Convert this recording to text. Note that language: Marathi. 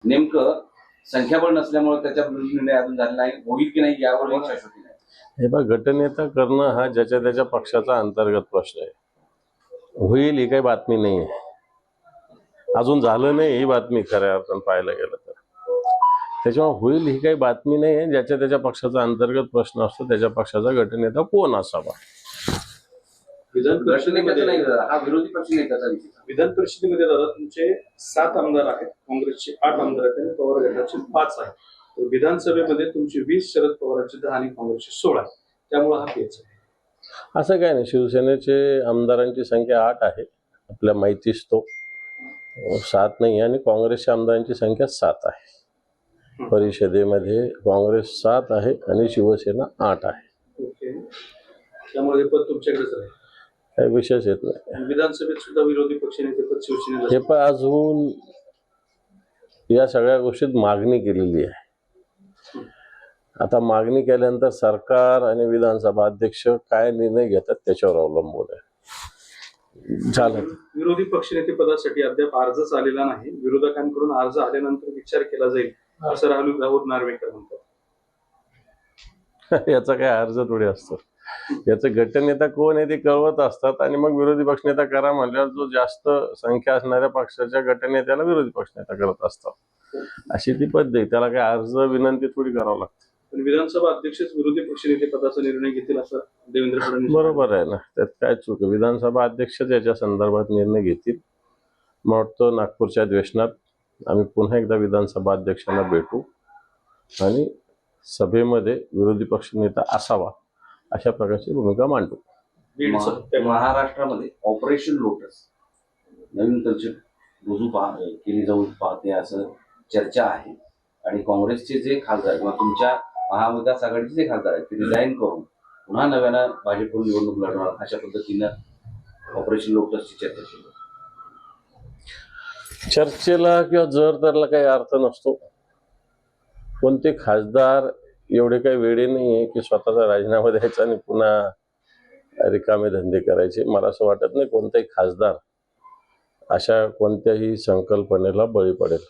नेमकं संख्याबळ नसल्यामुळे त्याच्या विरुद्ध निर्णय अजून झाला नाही, होईल की नाही यावर एक शाश्वती नाही. हे बघ, गटनेता करणं हा ज्याच्या त्याच्या पक्षाचा अंतर्गत प्रश्न आहे. होईल ही काही बातमी नाही आहे, अजून झालं नाही ही बातमी खऱ्या अर्थानं पाहायला गेलं तर. त्याच्यामुळे होईल ही काही बातमी नाही आहे. ज्याच्या त्याच्या पक्षाचा अंतर्गत प्रश्न असतो, त्याच्या पक्षाचा गटनेता कोण असावा. विधान परिषदेमध्ये नाही, हा विरोधी पक्ष नेत्याचा विषय. विधान परिषदेमध्ये दादा तुमचे 7 आमदार आहेत, काँग्रेसचे 8 आमदार आहेत आणि पवार गटाचे 5 आहेत. तर विधानसभेमध्ये तुमचे 20, शरद पवारांचे 10 आणि काँग्रेसचे 16 आहे. त्यामुळे हा पेच आहे. असं काय नाही, शिवसेनेचे आमदारांची संख्या 8 आहे आपल्या माहितीच तो 7 नाही, आणि काँग्रेसच्या आमदारांची संख्या 7 आहे. परिषदेमध्ये काँग्रेस 7 आहे आणि शिवसेना 8 आहे. ओके, त्यामुळे हे पद तुमच्याकडेच आहे, काही विशेष येत नाही. विधानसभेत सुद्धा विरोधी पक्षनेते पद शिवसेनेला. हे पण अजून या सगळ्या गोष्टीत मागणी केलेली आहे. आता मागणी केल्यानंतर सरकार आणि विधानसभा अध्यक्ष काय निर्णय घेतात त्याच्यावर अवलंबून आहे. झालं. विरोधी पक्षनेते पदासाठी अद्याप अर्जच आलेला नाही, विरोधकांकडून अर्ज आल्यानंतर विचार केला जाईल असं राहुल नार्वेकर म्हणतात. याचा काय अर्ज थोडी असतो, याचं गटनेता कोण आहे ते कळवत असतात आणि मग विरोधी पक्षनेता करा म्हणल्यावर जो जास्त संख्या असणाऱ्या पक्षाच्या गटनेत्याला विरोधी पक्षनेता करत असतात. अशी ती पद्धत, त्याला काय अर्ज विनंती थोडी करावं लागतं. पण विधानसभा अध्यक्षच विरोधी पक्षनेते पदाचा निर्णय घेतील असं देवेंद्र फडणवीस. बरोबर आहे ना, त्यात काय चूक आहे. विधानसभा अध्यक्षच याच्या संदर्भात निर्णय घेतील. मला वाटतं नागपूरच्या अधिवेशनात आम्ही पुन्हा एकदा विधानसभा अध्यक्षांना भेटू आणि सभेमध्ये विरोधी पक्षनेता असावा अशा प्रकारची भूमिका मांडू. महाराष्ट्रामध्ये ऑपरेशन लोटस नवीन तरतूद रुजू केली जाऊ पाहते असं चर्चा आहे, आणि काँग्रेसचे जे खासदार किंवा तुमच्या महाविकास आघाडीचे जे खासदार आहेत ते रिझाईन करून पुन्हा नव्यानं भाजपकडून निवडणूक लढवणार अशा पद्धतीनं ऑपरेशन लोटसची चर्चा केली. चर्चेला किंवा जर तरला काही अर्थ नसतो. कोणते खासदार एवढे काही वेळे नाही आहे की स्वतःचा राजीनामा द्यायचा आणि पुन्हा रिकामे धंदे करायचे. मला असं वाटत नाही कोणताही खासदार अशा कोणत्याही संकल्पनेला बळी पडेल.